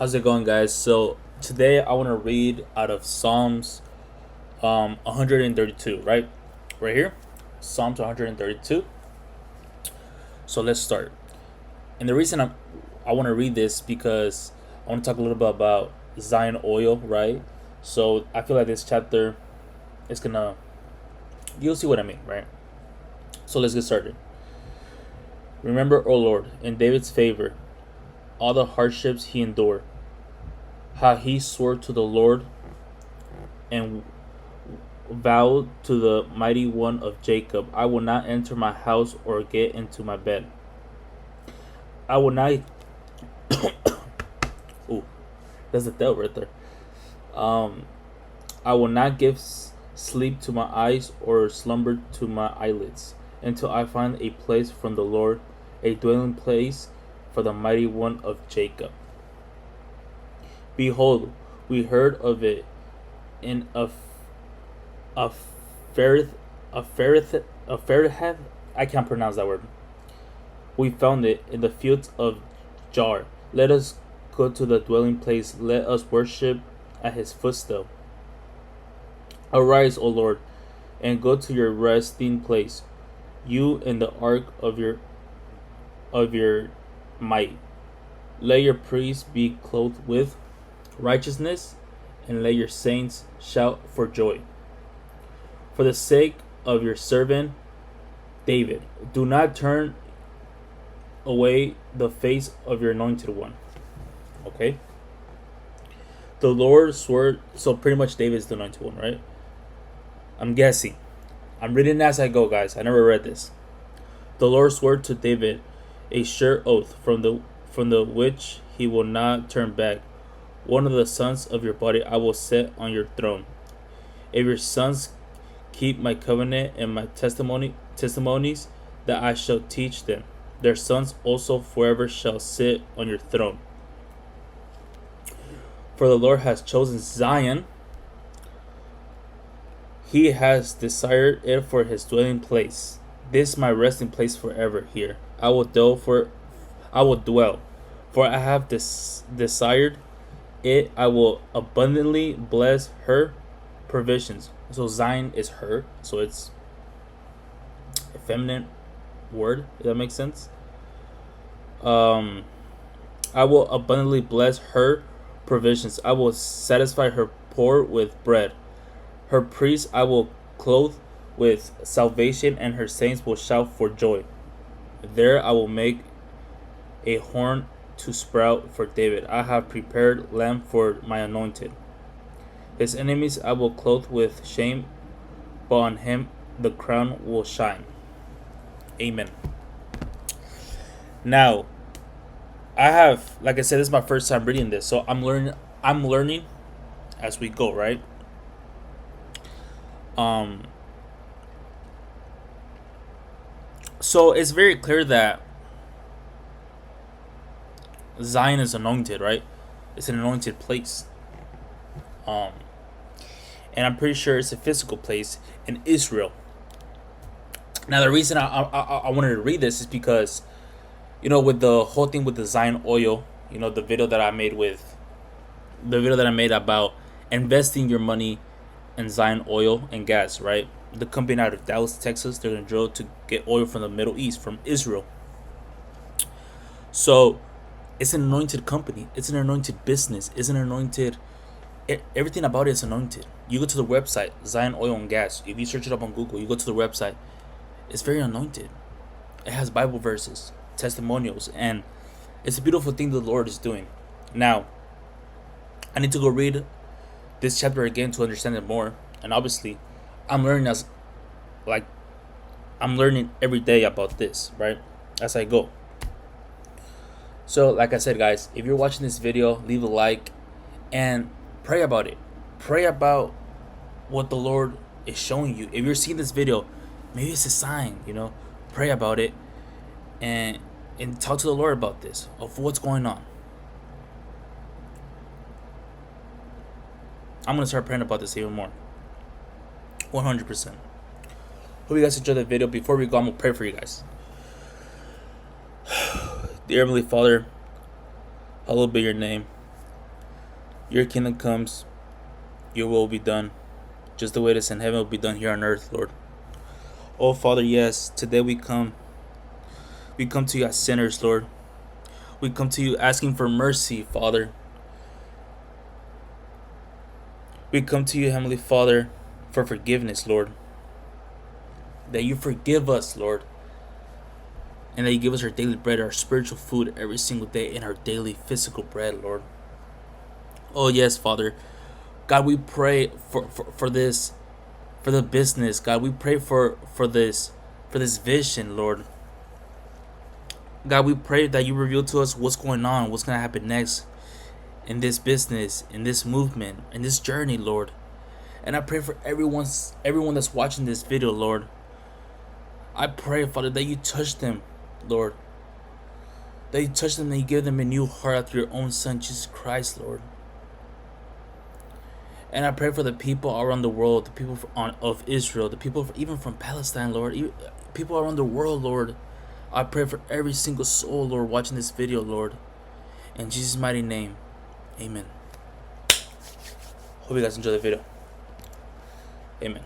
How's it going, guys? So today I want to read out of Psalms 132, right here, Psalms 132. So let's start. And the reason I want to read this because I want to talk a little bit about Zion oil, right? So I feel like this chapter is gonna you'll see what I mean, right? So let's get started. Remember, O Lord, in David's favor, all the hardships he endured, how he swore to the Lord and vowed to the mighty one of Jacob, I will not enter my house or get into my bed. I will not. Ooh, that's the devil right there. Um, I will not give sleep to my eyes or slumber to my eyelids until I find a place from the Lord, a dwelling place for the mighty one of Jacob. Behold, we heard of it in a ferrith a ferrith. I can't pronounce that word. We found it in the fields of Jar. Let us go to the dwelling place. Let us worship at his footstool. Arise, O Lord, and go to your resting place, you in the ark of your might. Let your priests be clothed with righteousness, and let your saints shout for joy. For the sake of your servant David, do not turn away the face of your anointed one. Okay? The Lord swore, so pretty much David's the anointed one, right? I'm guessing. I'm reading as I go, guys. I never read this. The Lord swore to David a sure oath from the which he will not turn back. One of the sons of your body I will set on your throne. If your sons keep my covenant and my testimonies that I shall teach them, their sons also forever shall sit on your throne. For the Lord has chosen Zion. He has desired it for his dwelling place. This is my resting place forever here. I will dwell, for I have desired it. I will abundantly bless her provisions. So Zion is her, so it's a feminine word, if that makes sense. I will abundantly bless her provisions. I will satisfy her poor with bread. Her priests I will clothe with salvation, and her saints will shout for joy. There I will make a horn to sprout for David. I have prepared lamb for my anointed. His enemies I will clothe with shame, but on him the crown will shine. Amen. Now, I have, like I said, this is my first time reading this, so I'm learning as we go, right? So it's very clear that Zion is anointed, right? It's an anointed place. And I'm pretty sure it's a physical place in Israel. Now, the reason I wanted to read this is because, with the whole thing with the Zion oil, the video that I made about investing your money in Zion oil and gas, right? The company out of Dallas, Texas, they're gonna drill to get oil from the Middle East, from Israel. So it's an anointed company. It's an anointed business. It's an anointed. Everything about it is anointed. You go to the website, Zion Oil and Gas. If you search it up on Google, you go to the website. It's very anointed. It has Bible verses, testimonials, and it's a beautiful thing the Lord is doing. Now, I need to go read this chapter again to understand it more. And obviously, I'm learning I'm learning every day about this, right? As I go. So, like I said, guys, if you're watching this video, leave a like and pray about it. Pray about what the Lord is showing you. If you're seeing this video, maybe it's a sign, Pray about it and talk to the Lord about this, of what's going on. I'm going to start praying about this even more. 100%. Hope you guys enjoyed the video. Before we go, I'm going to pray for you guys. Dear Heavenly Father, hallowed be your name. Your kingdom comes, your will be done, just the way it is in heaven will be done here on earth, Lord. Oh, Father, yes, today we come. We come to you as sinners, Lord. We come to you asking for mercy, Father. We come to you, Heavenly Father, for forgiveness, Lord. That you forgive us, Lord. And that you give us our daily bread, our spiritual food every single day, and our daily physical bread, Lord. Oh, yes, Father. God, we pray for this, for the business. God, we pray for this vision, Lord. God, we pray that you reveal to us what's going on, what's going to happen next in this business, in this movement, in this journey, Lord. And I pray for everyone that's watching this video, Lord. I pray, Father, that you touch them, Lord. That you touch them and you give them a new heart after your own Son, Jesus Christ, Lord. And I pray for the people around the world, the people of Israel, the people even from Palestine, Lord. People around the world, Lord. I pray for every single soul, Lord, watching this video, Lord. In Jesus' mighty name, amen. Hope you guys enjoy the video. Amen.